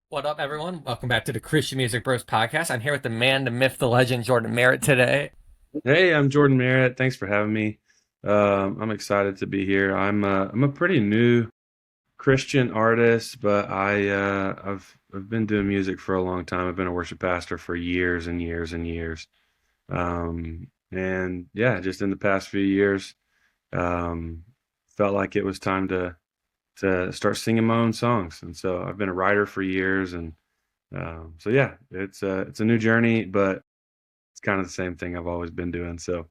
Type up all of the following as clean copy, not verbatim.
What up, everyone? Welcome back to the Christian Music Bros podcast. I'm here with the man, the myth, the legend, Jordan Merritt today. Hey, I'm Jordan Merritt. Thanks for having me. I'm excited to be here. I'm a pretty new Christian artist, but I've been doing music for a long time. I've been a worship pastor for years and years and years. And yeah, just in the past few years, um, felt like it was time to start singing my own songs. And so I've been a writer for years, and so yeah, it's a new journey, but it's kind of the same thing I've always been doing. So.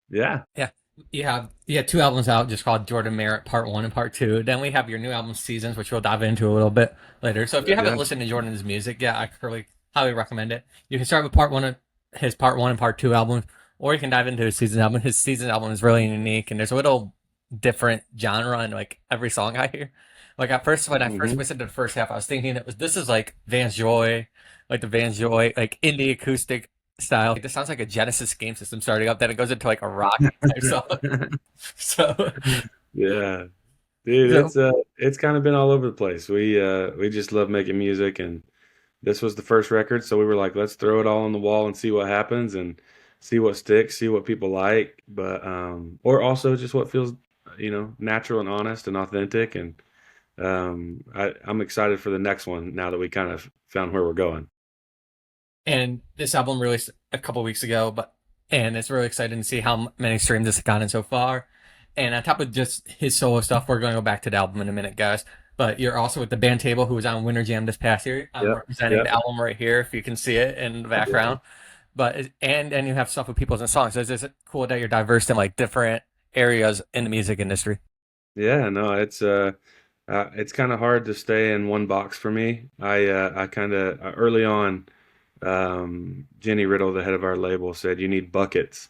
Yeah. Yeah, you have two albums out just called Jordan Merritt Part 1 and Part 2. Then we have your new album, Seasons, which we'll dive into a little bit later. So if you haven't Yeah. listened to Jordan's music, yeah, I really highly recommend it. You can start with Part 1 of his Part 1 and Part 2 albums, or you can dive into his Seasons album. His Seasons album is really unique, and there's a little different genre in like every song I hear. Like at first, when I first Hmm. listened to the first half, I was thinking this is like Vance Joy, like the Vance Joy, like indie acoustic style. Like, this sounds like a Genesis game system starting up. Then it goes into like a rock type song. So, Yeah. Dude, so it's kind of been all over the place. We just love making music, and this was the first record, so we were like, let's throw it all on the wall and see what happens and see what sticks, see what people like, but or also just what feels, natural and honest and authentic. And I'm excited for the next one now that we kind of found where we're going. and this album released a couple weeks ago, and it's really exciting to see how many streams it's gotten so far. And on top of just his solo stuff, we're going to go back to the album in a minute, guys. But you're also with the band table who was on Winter Jam this past year. I'm Yep. representing Yep. the album right here, if you can see it in the background. And you have stuff with people's and songs. So it's just cool that you're diverse in like different areas in the music industry. Yeah, no, it's kind of hard to stay in one box for me. I kind of early on, Jenny Riddle, the head of our label, said you need buckets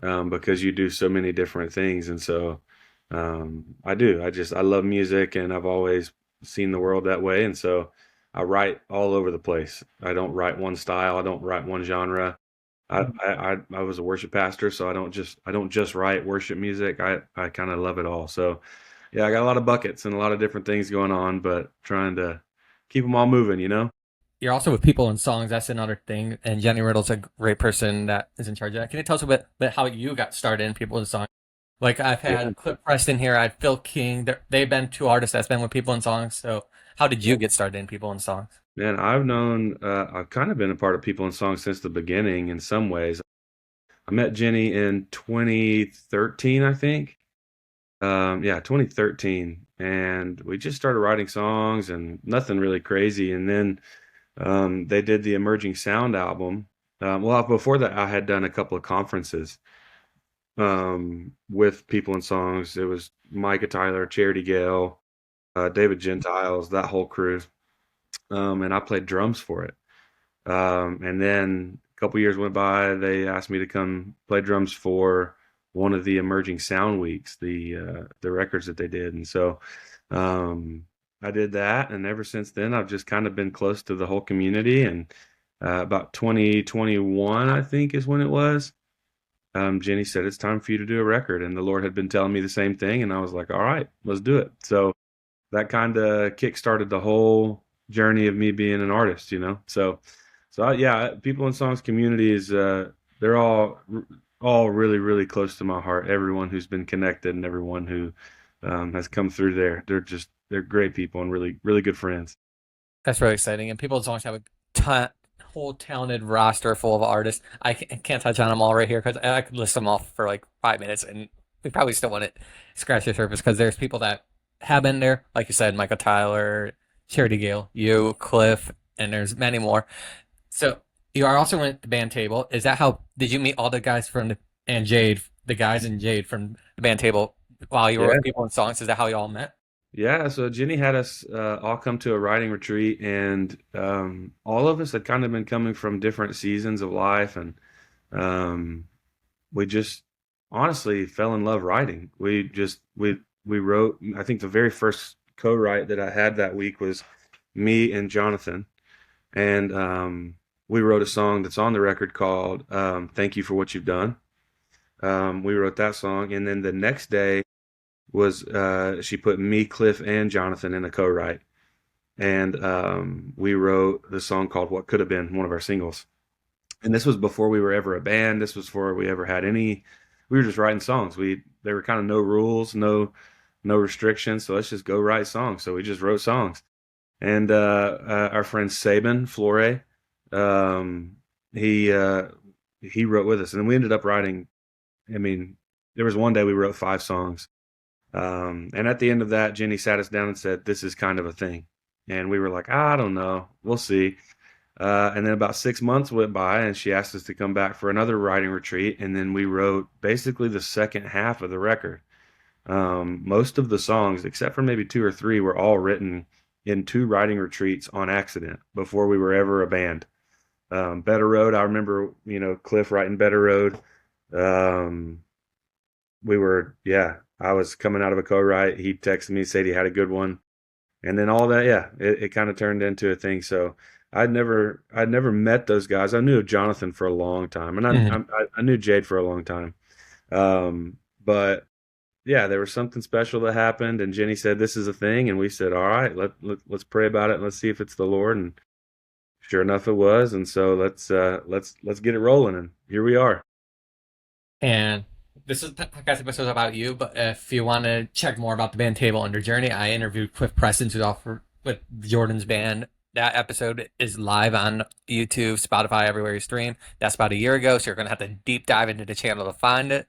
because you do so many different things, and so I do. I love music, and I've always seen the world that way, and so I write all over the place. I don't write one style. I don't write one genre. I was a worship pastor, so I don't just write worship music. I kind of love it all. So yeah, I got a lot of buckets and a lot of different things going on, but trying to keep them all moving. You're also with people and songs. That's another thing. And Jenny Riddle's a great person that is in charge of that. Can you tell us a bit how you got started in people and songs? Like I've Yeah, had Cliff Preston here. I had Phil King. They've been two artists that's been with people and songs. So how did you get started in people and songs? man, I've kind of been a part of People and Songs since the beginning in some ways. I met Jenny in 2013, I think. Yeah, 2013, and we just started writing songs and nothing really crazy. And then they did the Emerging Sound album. Well, before that, I had done a couple of conferences with People and Songs. It was Micah Tyler, Charity Gale, David Gentiles, that whole crew, and I played drums for it. And then a couple years went by. They asked me to come play drums for one of the Emerging Sound Weeks, the records that they did, and so um, I did that. And ever since then, I've just kind of been close to the whole community. And about 2021, I think, is when it was. Jenny said it's time for you to do a record, and the Lord had been telling me the same thing, and I was like, all right, let's do it. So that kind of kick-started the whole journey of me being an artist. Yeah, People and Songs community is they're all really really close to my heart. Everyone who's been connected and everyone who has come through there, they're great people and really really good friends. That's really exciting. And people and songs have a whole talented roster full of artists. I can't touch on them all right here because I could list them off for like 5 minutes, and we probably still want to scratch the surface because there's people that have been there, like you said, Michael Tyler, Charity Gale, you, Cliff, and there's many more. So you are also in the band table. Is that how did you meet all the guys from and Jade, the guys and Jade from the band table while you were Yeah. with people and songs? Is that how you all met? Yeah, so Jenny had us all come to a writing retreat, and all of us had kind of been coming from different seasons of life, and um, we just honestly fell in love writing. We wrote. I think the very first co-write that I had that week was me and Jonathan, and we wrote a song that's on the record called "Thank You for What You've Done." We wrote that song, and then the next day was she put me, Cliff, and Jonathan in a co-write. and we wrote the song called "What Could Have Been," one of our singles. And this was before we were ever a band. This was before we ever had any. We were just writing songs. There were kind of no rules, no restrictions. So let's just go write songs. So we just wrote songs. And our friend Saban Flore, um, he uh, he wrote with us, and then we ended up writing. I mean, there was one day we wrote 5 songs, and at the end of that, Jenny sat us down and said, "This is kind of a thing," and we were like, "I don't know, we'll see." And then about 6 months went by, and she asked us to come back for another writing retreat, and then we wrote basically the second half of the record. Most of the songs, except for maybe 2 or 3, were all written in 2 writing retreats on accident before we were ever a band. Better Road, I remember, Cliff writing Better Road. Um, yeah, I was coming out of a co-write. He texted me, said he had a good one. And then all that, yeah, it kind of turned into a thing. So I'd never met those guys. I knew Jonathan for a long time, and Mhm. I knew Jade for a long time. But yeah, there was something special that happened, and Jenny said this is a thing, and we said, all right, let's pray about it and let's see if it's the Lord. And sure enough, it was. And so let's get it rolling, and here we are. And this is the podcast episode about you, but if you want to check more about the band Table Under Journey, I interviewed Cliff Preston, who's off with Jordan's band. That episode is live on YouTube, Spotify, everywhere you stream. That's about a year ago, so you're going to have to deep dive into the channel to find it.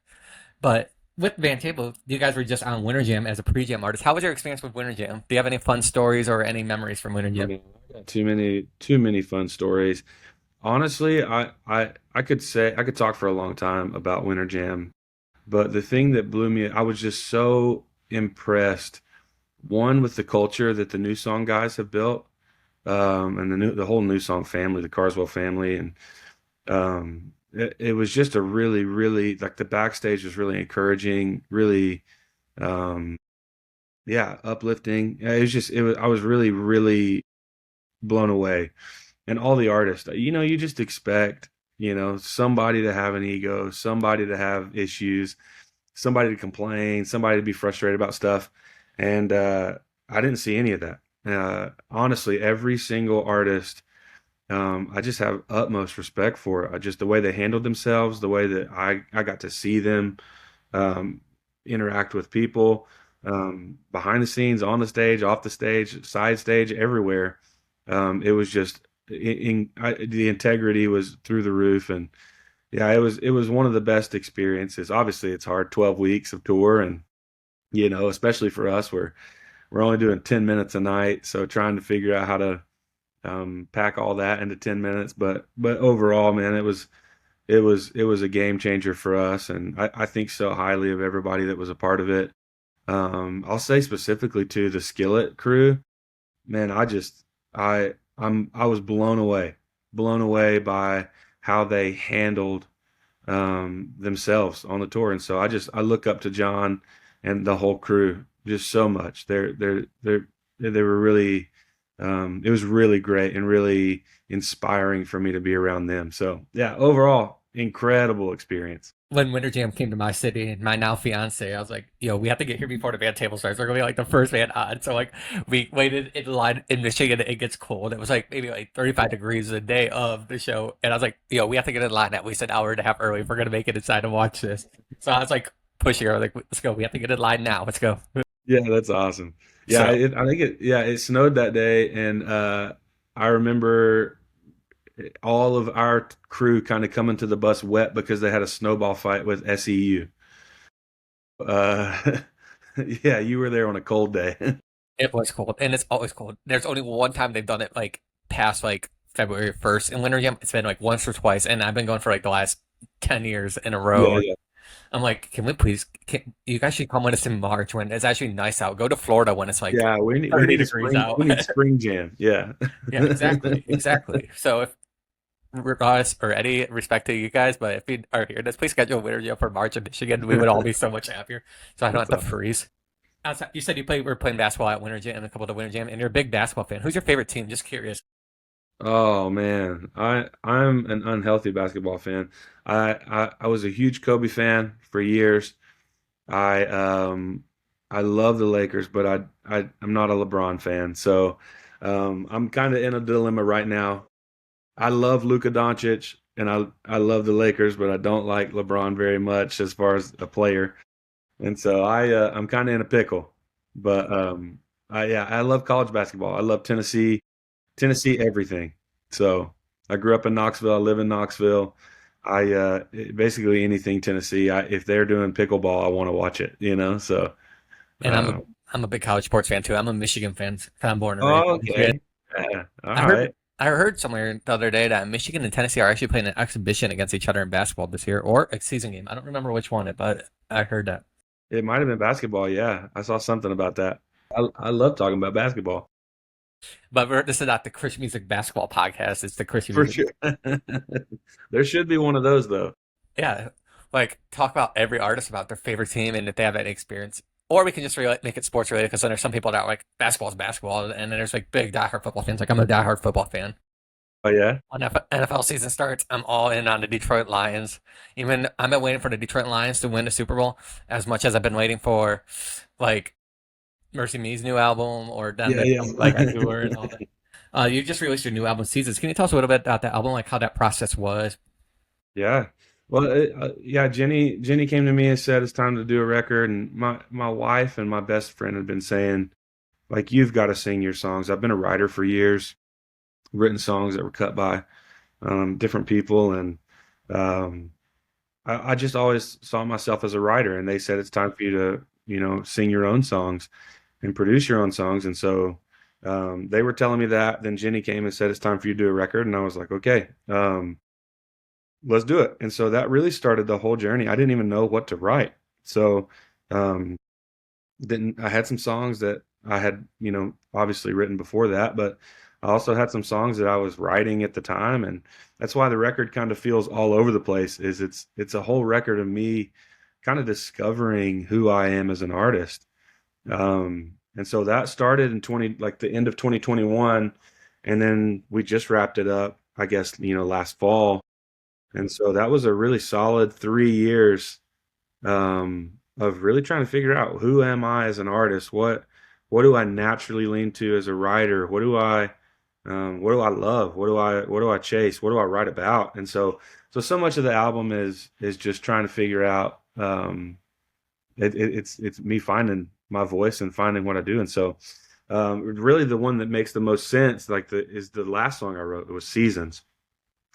But with Band Table, you guys were just on Winter Jam as a pre-jam artist. How was your experience with Winter Jam? Do you have any fun stories or any memories from Winter I Jam? mean, I got too many fun stories. Honestly, I could say I could talk for a long time about Winter Jam, but the thing that blew me, I was just so impressed. One, with the culture that the New Song guys have built, and the whole New Song family, the Carswell family, and it was just a really, really, like, the backstage was really encouraging, really, um, yeah, uplifting. It was just, it was, I was really, really blown away. And all the artists, you just expect, somebody to have an ego, somebody to have issues, somebody to complain, somebody to be frustrated about stuff. And I didn't see any of that. Honestly, every single artist, I just have utmost respect for. Just the way they handled themselves, the way that I got to see them um, interact with people, behind the scenes, on the stage, off the stage, side stage, everywhere. It was just the integrity was through the roof, and yeah, it was one of the best experiences. Obviously, it's hard, 12 weeks of tour, and especially for us, we're only doing 10 minutes a night, so trying to figure out how to pack all that into 10 minutes. But overall, man, it was a game changer for us, and I think so highly of everybody that was a part of it. I'll say specifically to the Skillet crew, man, I was blown away by how they handled themselves on the tour, and so I look up to John and the whole crew just so much. They were really, it was really great and really inspiring for me to be around them. So yeah, overall, incredible experience. When Winter Jam came to my city and my now fiance, I was like, yo, we have to get here before the band table starts. We're gonna be like the first band on. So like we waited in line in Michigan. It gets cold. It was like maybe like 35 degrees the day of the show. And I was like, yo, we have to get in line at least an hour and a half early if we're gonna make it inside and watch this. So I was like pushing her, like, let's go. We have to get in line now. Let's go. Yeah, that's awesome. Yeah, So I think it snowed that day, and I remember all of our crew kind of coming to the bus wet because they had a snowball fight with SEU. Uh, yeah, you were there on a cold day. it was cold, and it's always cold. There's only one time they've done it like past like February 1st in Winter Jam. It's been like once or twice, and I've been going for like the last 10 years in a Yeah, row. yeah, I'm like, can we please? You guys should come with us in March when it's actually nice out. Go to Florida when it's like yeah. We 30 need a degrees spring. out. We need spring jam. Yeah. Yeah, exactly, exactly. So if regardless or any respect to you guys, but if you are here, let's please schedule a winter jam for March in Michigan. We would all be so much happier. So I don't That's have to awesome. freeze. Outside, you said were playing basketball at Winter Jam and a couple of the Winter Jam, and you're a big basketball fan. Who's your favorite team? Just curious. Oh man, I'm an unhealthy basketball fan. I was a huge Kobe fan for years. I I love the Lakers, but I'm not a LeBron fan. So I'm kind of in a dilemma right now. I love Luka Doncic and I love the Lakers, but I don't like LeBron very much as far as a player. And so I'm kind of in a pickle. But I love college basketball. I love Tennessee everything. So I grew up in Knoxville. I live in Knoxville. Basically anything Tennessee. If they're doing pickleball, I want to watch it. So And uh, I'm a big college sports fan too. I'm a Michigan fan. I'm born and raised oh, in Michigan. okay. Yeah, all I heard right. I heard somewhere the other day that Michigan and Tennessee are actually playing an exhibition against each other in basketball this year, or a season game. I don't remember which one, but I heard that. It might have been basketball. Yeah, I saw something about that. I love talking about basketball But this is not the Christian music basketball podcast. It's the Christian for music. sure. There should be one of those though. Yeah, like talk about every artist about their favorite team and if they have any experience. Or we can just make it sports related because then there's some people that are like basketball is basketball, and then there's like big diehard football fans. Like I'm a diehard football fan. Oh yeah, When NFL season starts, I'm all in on the Detroit Lions. Even I've been waiting for the Detroit Lions to win the Super Bowl as much as I've been waiting for like Mercy Me's new album or them yeah, to yeah. come like on tour and all that. You just released your new album, Seasons. Can you tell us a little bit about that album, like how that process was? Yeah. Well, yeah, Jenny came to me and said it's time to do a record, and my wife and my best friend had been saying, like, you've got to sing your songs. I've been a writer for years, written songs that were cut by different people, and um, I just always saw myself as a writer, and they said it's time for you to, sing your own songs and produce your own songs, and so they were telling me that. Then Jenny came and said it's time for you to do a record, and I was like, okay. Let's do it. And so that really started the whole journey. I didn't even know what to write. So um didn't I had some songs that I had, obviously written before that, but I also had some songs that I was writing at the time. And that's why the record kind of feels all over the place, is it's a whole record of me kind of discovering who I am as an artist. And so that started in 20, like the end of 2021. And then we just wrapped it up, I guess, last fall, and so that was a really solid 3 years of really trying to figure out who am I as an artist? What do I naturally lean to as a writer? What do I love? What do I chase? What do I write about? And so much of the album is just trying to figure out it's me finding my voice and finding what I do. And so really the one that makes the most sense, like is the last song I wrote. It was Seasons.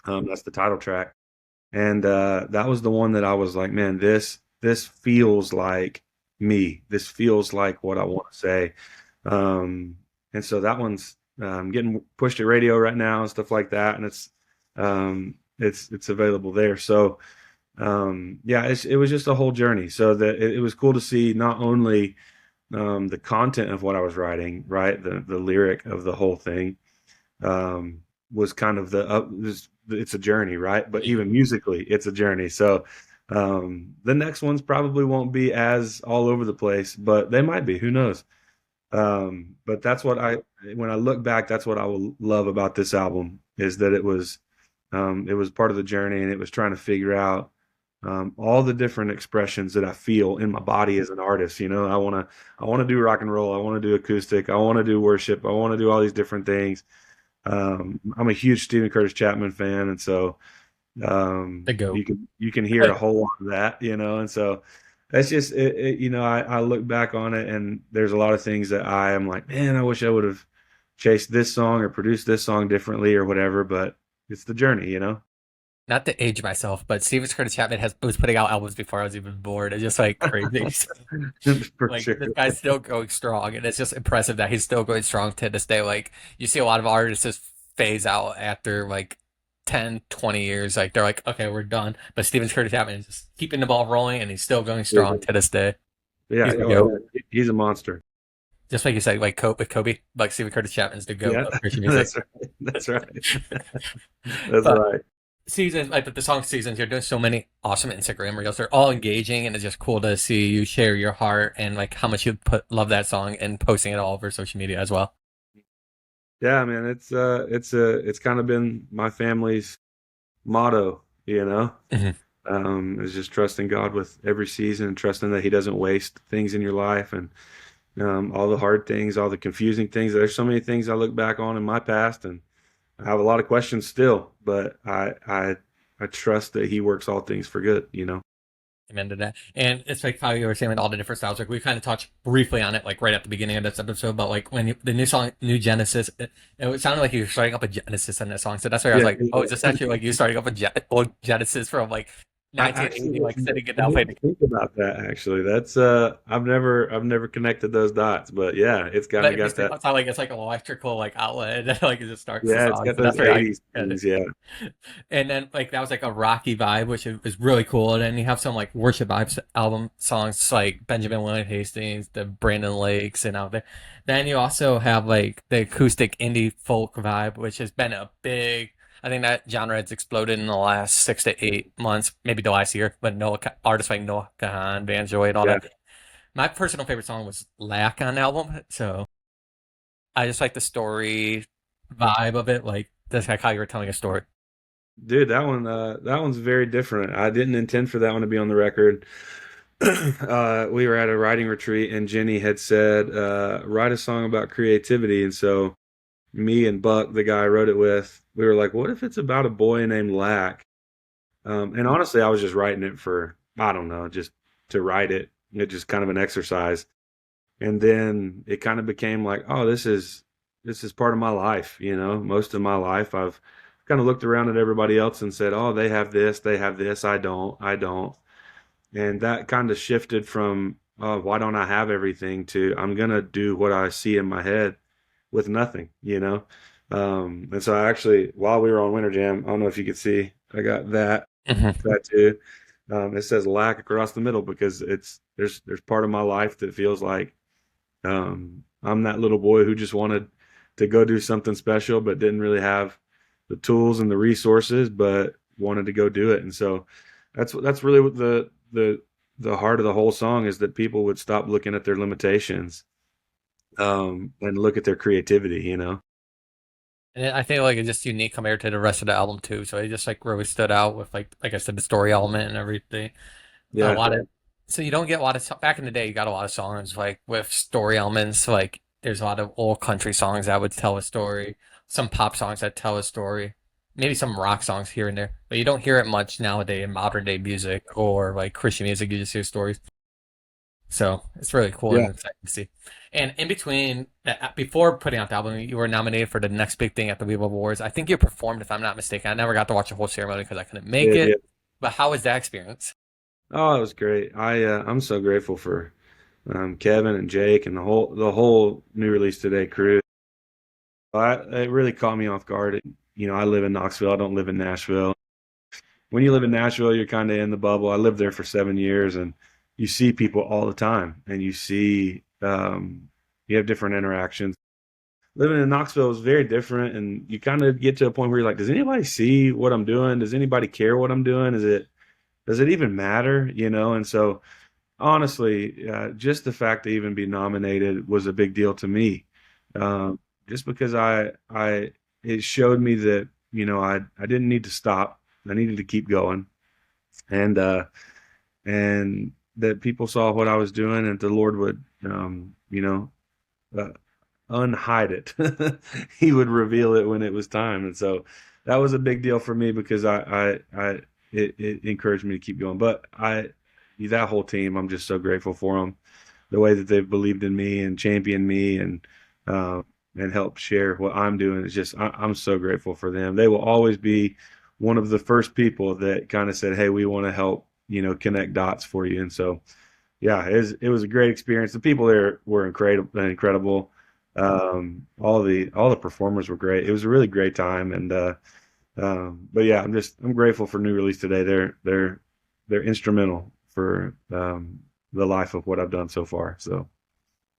That's the title track. And that was the one that I was like, man, this feels like me. This feels like what I want to say. And so that one's getting pushed at radio right now and stuff like that, and it's available there. So yeah, it was just a whole journey. So that it was cool to see not only the content of what I was writing, right, the lyric of the whole thing, was kind of it's a journey, right? But even musically, it's a journey. So the next ones probably won't be as all over the place, but they might be. Who knows? But when I look back, that's what I will love about this album, is that it was part of the journey, and it was trying to figure out all the different expressions that I feel in my body as an artist. I want to do rock and roll. I want to do acoustic. I want to do worship. I want to do all these different things. I'm a huge Stephen Curtis Chapman fan, and so The goat. you can hear a whole lot of that, and so that's just it, I look back on it, and there's a lot of things that I am like, man, I wish I would have chased this song or produced this song differently or whatever, but it's the journey. Not to age myself, but Steven Curtis Chapman was putting out albums before I was even born. It's just like crazy. For Like sure. this guy's still going strong, and it's just impressive that he's still going strong to this day. Like you see a lot of artists just phase out after like 10, 20 years. Like they're like, okay, we're done. But Steven Curtis Chapman is just keeping the ball rolling, and he's still going strong to this day. Yeah, He's the oh, goat. yeah, he's a monster. Just like you said, like Cope with Kobe, like Steven Curtis Chapman's the goat Yeah, of Christian music. that's right. That's right. That's But right. seasons, like the song Seasons, you're doing so many awesome Instagram reels. They're all engaging, and it's just cool to see you share your heart and like how much you love that song and posting it all over social media as well. Yeah, man, it's kind of been my family's motto, Mhm. is just trusting God with every season and trusting that He doesn't waste things in your life. And all the hard things, all the confusing things. There's so many things I look back on in my past, and I have a lot of questions still, but I trust that he works all things for good, you know? Amen to that. And it's like how you were saying with all the different styles. Like we kind of touched briefly on it, like right at the beginning of this episode. But like when the new song, New Genesis, it sounded like you were starting up a Genesis in that song. So that's why I was Yeah, like, oh, is this actually like you starting up a old Genesis from like I actually 1980, like sitting in I that way? didn't think about that actually. That's I've never connected those dots, but yeah, it's kind But of it got makes it that. sound like it's like an electrical like outlet, and then, like it just starts the Yeah, it's song. got So those that's where I 80s get it. things. Yeah, And then like that was like a rocky vibe, which was really cool. And then you have some like worship vibes album songs like Benjamin William Hastings, the Brandon Lakes, and out there. Then you also have like the acoustic indie folk vibe, which has been a big. I think that genre has exploded in the last 6 to 8 months, maybe the last year. But Noah, artists like Noah Kahan, Van Joy, and all yeah, that. My personal favorite song was "Lack" on the album, so I just like the story vibe of it, like that's like how you were telling a story. dude, that one's very different. I didn't intend for that one to be on the record. We were at a writing retreat, and Jenny had said, "Write a song about creativity," and so me and Buck, the guy I wrote it with, we were like, "What if it's about a boy named Lack?" And honestly, I was just writing it for, I don't know, just to write it. It's just kind of an exercise. And then it kind of became like, oh, this is part of my life, you know. Most of my life I've kind of looked around at everybody else and said, "Oh, they have this, I don't." And that kind of shifted from, "Oh, why don't I have everything?" to I'm gonna do what I see in my head with nothing, you know. And so I actually, while we were on Winter Jam, I don't know if you could see, I got that Mhm. tattoo. It says lack across the middle because there's part of my life that feels like I'm that little boy who just wanted to go do something special, but didn't really have the tools and the resources, but wanted to go do it. And so that's really what the heart of the whole song is, that people would stop looking at their limitations, and look at their creativity. You know? And I think like it's just unique compared to the rest of the album too. So it just like really stood out with like I said, the story element and everything. A Yeah, lot of so you don't get a lot of back in the day. You got a lot of songs like with story elements. Like there's a lot of old country songs that would tell a story. Some pop songs that tell a story. Maybe some rock songs here and there, but you don't hear it much nowadays in modern day music or like Christian music. You just hear stories. So it's really cool yeah, and exciting to see. And in between, before putting out the album, you were nominated for the next big thing at the Weeble Awards. I think you performed, if I'm not mistaken. I never got to watch the whole ceremony because I couldn't make yeah. it. But how was that experience? Oh, it was great. I'm so grateful for Kevin and Jake and the whole New Release Today crew. It really caught me off guard. You know, I live in Knoxville. I don't live in Nashville. When you live in Nashville, you're kind of in the bubble. I lived there for 7 years, and you see people all the time, and you have different interactions. Living in Knoxville is very different, and you kind of get to a point where you're like, does anybody see what I'm doing? Does anybody care what I'm doing? Does it even matter? You know? And so honestly, just the fact to even be nominated was a big deal to me. Just because it showed me that, you know, I didn't need to stop. I needed to keep going, and and that people saw what I was doing, and the Lord would, uh, unhide it. He would reveal it when it was time, and so that was a big deal for me because it encouraged me to keep going. But that whole team, I'm just so grateful for them, the way that they've believed in me and championed me, uh, and helped share what I'm doing. It's just I'm so grateful for them. They will always be one of the first people that kind of said, "Hey, we want to help, you know, connect dots for you." And so, yeah, it was a great experience. The people there were incredible. All the performers were great. It was a really great time, and but yeah, I'm grateful for New Release Today. They're instrumental for the life of what I've done so far. So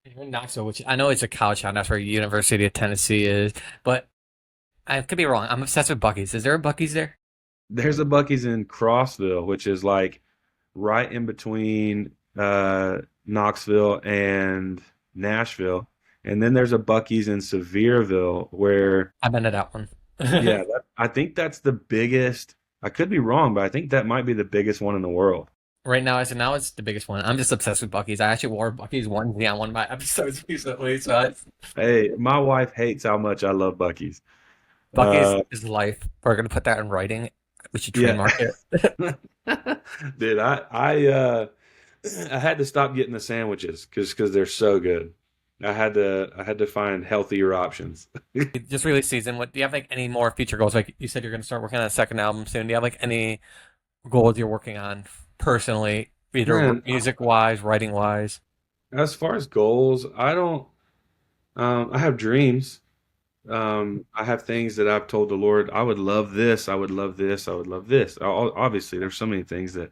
You're in Knoxville, which I know it's a college town. That's where University of Tennessee is. But I could be wrong. I'm obsessed with Buc-ee's. Is there a Buc-ee's there? there's a Buc-ee's in Crossville, which is like right in between Knoxville and Nashville, and then there's a Buc-ee's in Sevierville where, I've been to that one. yeah, I think that's the biggest. I could be wrong, but I think that might be the biggest one in the world. Right now, as of now, it's the biggest one. I'm just obsessed with Bucky's. I actually wore Bucky's onesie on one of my episodes recently, so Hey, my wife hates how much I love Bucky's. Bucky's Uh, is life. We're gonna put that in writing. We should yeah. trademark it. Dude, I had to stop getting the sandwiches because they're so good. I had to find healthier options. You just released season. What do you have like any more future goals? Like you said, you're gonna start working on a second album soon. Do you have like any goals you're working on personally, either Man, music wise, writing wise? as far as goals, I don't. I have dreams. I have things that I've told the Lord. I would love this. I would love this. I would love this. Obviously, there's so many things that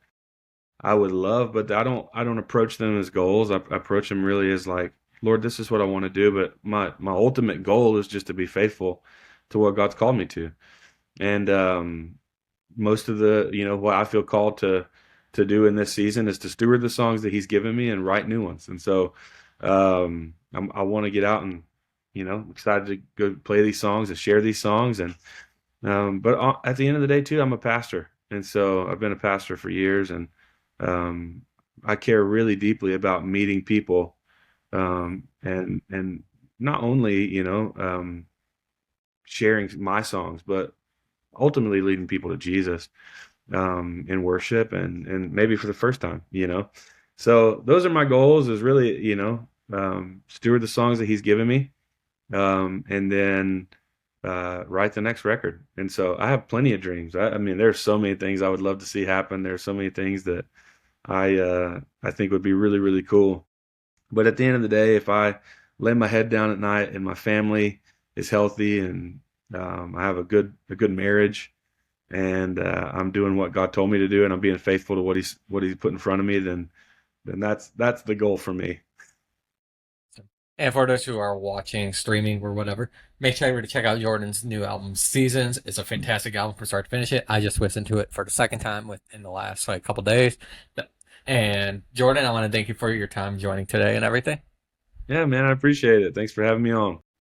I would love, but I don't approach them as goals. I approach them really as like, Lord, this is what I want to do, but my ultimate goal is just to be faithful to what God's called me to. And most of the, what I feel called to do in this season is to steward the songs that He's given me and write new ones. And so I want to get out and, excited to go play these songs and share these songs. And but at the end of the day, too, I'm a pastor, and so I've been a pastor for years, and I care really deeply about meeting people, and not only sharing my songs, but ultimately leading people to Jesus in worship, and maybe for the first time. So those are my goals. Is really steward the songs that He's given me, and then write the next record. And so I have plenty of dreams. I mean, there's so many things I would love to see happen. There's so many things that I think would be really, really cool. But at the end of the day, if I lay my head down at night and my family is healthy, and I have a good marriage, and I'm doing what God told me to do, and I'm being faithful to what He's put in front of me, then that's the goal for me. And for those who are watching, streaming, or whatever, make sure to check out Jordan's new album, Seasons. It's a fantastic album from start to finish. It. I just listened to it for the second time within the last like couple days. And Jordan, I want to thank you for your time joining today and everything. Yeah, man, I appreciate it. Thanks for having me on.